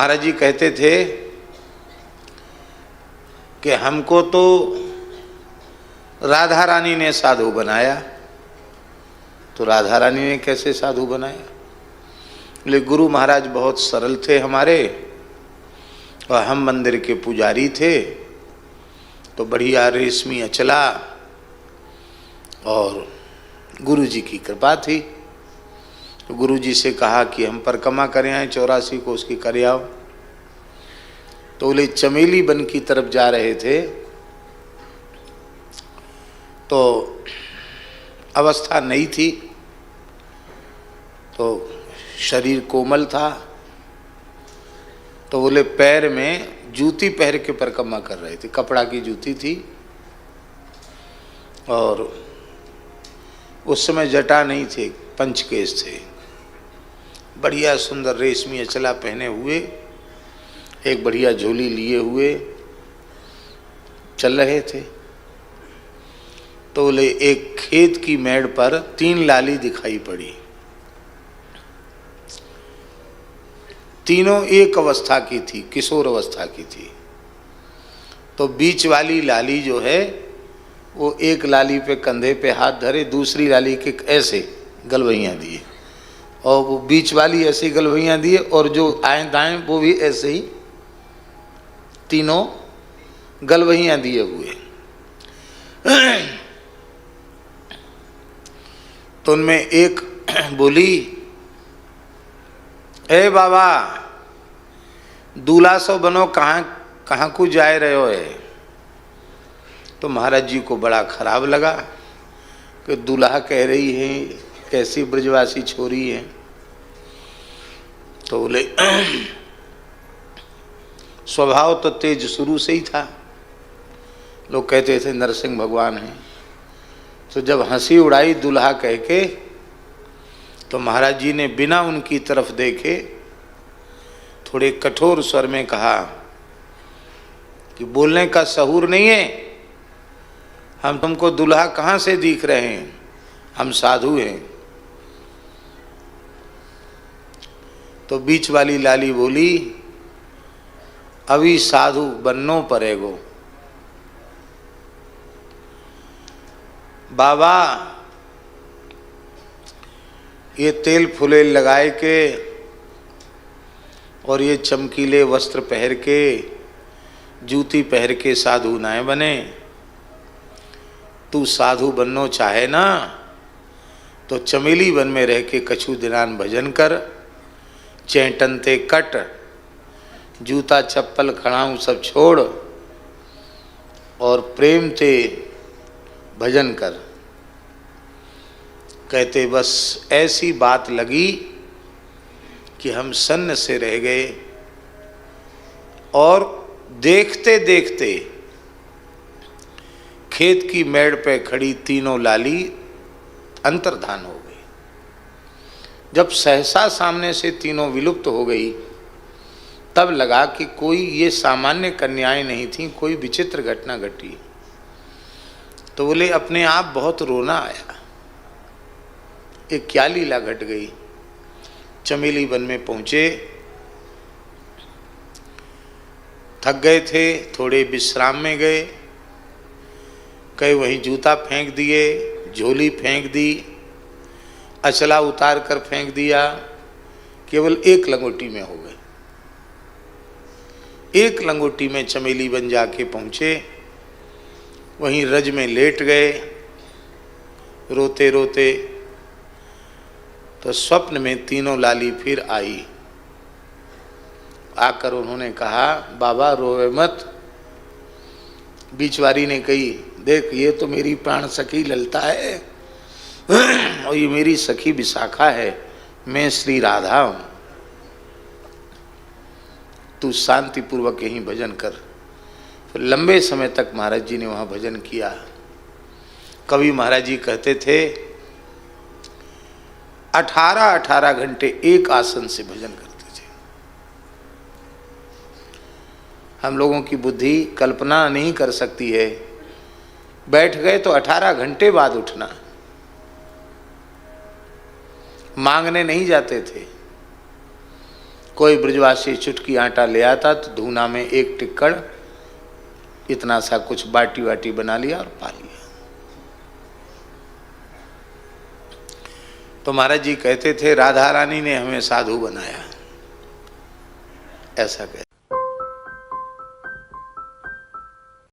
महाराज जी कहते थे कि हमको तो राधा रानी ने साधु बनाया। तो राधा रानी ने कैसे साधु बनाया? बोले गुरु महाराज बहुत सरल थे हमारे, और हम मंदिर के पुजारी थे, तो बढ़िया रेशमी अचला और गुरु जी की कृपा थी। तो गुरु जी से कहा कि हम परिक्रमा करें आए 84 को, उसकी करे आओ। तो बोले चमेली वन की तरफ जा रहे थे, तो अवस्था नहीं थी, तो शरीर कोमल था, तो बोले पैर में जूती पहन के परिक्रमा कर रहे थे। कपड़ा की जूती थी, और उस समय जटा नहीं थे, पंचकेश थे। बढ़िया सुंदर रेशमी अचला पहने हुए, एक बढ़िया झोली लिए हुए चल रहे थे। तो बोले एक खेत की मेड़ पर 3 लाली दिखाई पड़ी। तीनों एक अवस्था की थी, किशोर अवस्था की थी। तो बीच वाली लाली जो है वो एक लाली पे कंधे पे हाथ धरे, दूसरी लाली के ऐसे गलवैयाँ दिए, और वो बीच वाली ऐसे गलवैयाँ दिए, और जो आए दाएं वो भी ऐसे ही तीनों गलवैयाँ दिए हुए। तो उनमें एक बोली, ए बाबा दूल्हा सो बनो, कहाँ को जाए रहे हो है? तो महाराज जी को बड़ा खराब लगा कि दूल्हा कह रही है, कैसी ब्रजवासी छोरी है। तो बोले स्वभाव तो तेज शुरू से ही था, लोग कहते थे नरसिंह भगवान हैं। तो जब हंसी उड़ाई दूल्हा कह के, तो महाराज जी ने बिना उनकी तरफ देखे थोड़े कठोर स्वर में कहा कि बोलने का सहूर नहीं है, हम तुमको दूल्हा कहाँ से दिख रहे हैं, हम साधु हैं। तो बीच वाली लाली बोली, अभी साधु बननो पड़ेगो। बाबा ये तेल फुलेल लगाए के और ये चमकीले वस्त्र पहन के, जूती पहन के साधु ना बने। तू साधु बननो चाहे ना तो चमेली वन में रह के कछु दिनान भजन कर, चैंटन ते कट, जूता चप्पल खड़ाऊं सब छोड़, और प्रेम ते भजन कर। कहते बस ऐसी बात लगी कि हम सन्न से रह गए, और देखते देखते खेत की मेड़ पे खड़ी तीनों लाली अंतर्धान हो गई। जब सहसा सामने से तीनों विलुप्त हो गई, तब लगा कि कोई ये सामान्य कन्याएं नहीं थीं, कोई विचित्र घटना घटी। तो बोले अपने आप बहुत रोना आया, एक क्या लीला घट गई। चमेली वन में पहुंचे, थक गए थे, थोड़े विश्राम में गए, कई वहीं जूता फेंक दिए, झोली फेंक दी, अचला उतार कर फेंक दिया, केवल एक लंगोटी में हो गए। एक लंगोटी में चमेली वन जाके पहुंचे, वहीं रज में लेट गए रोते रोते। तो स्वप्न में तीनों लाली फिर आई। आकर उन्होंने कहा, बाबा रोवे मत। बीचवारी ने कही, देख ये तो मेरी प्राण सखी ललता है, और ये मेरी सखी विशाखा है, मैं श्री राधा हूं। तू शांति पूर्वक यहीं भजन कर। फिर लंबे समय तक महाराज जी ने वहाँ भजन किया। कभी महाराज जी कहते थे 18 घंटे एक आसन से भजन करते थे। हम लोगों की बुद्धि कल्पना नहीं कर सकती है, बैठ गए तो 18 घंटे बाद उठना। मांगने नहीं जाते थे, कोई ब्रजवासी चुटकी आटा ले आता तो धूना में एक टिक्कड़ इतना सा कुछ बाटी वाटी बना लिया और पा लिया। तो महाराज जी कहते थे राधा रानी ने हमें साधु बनाया, ऐसा कहते।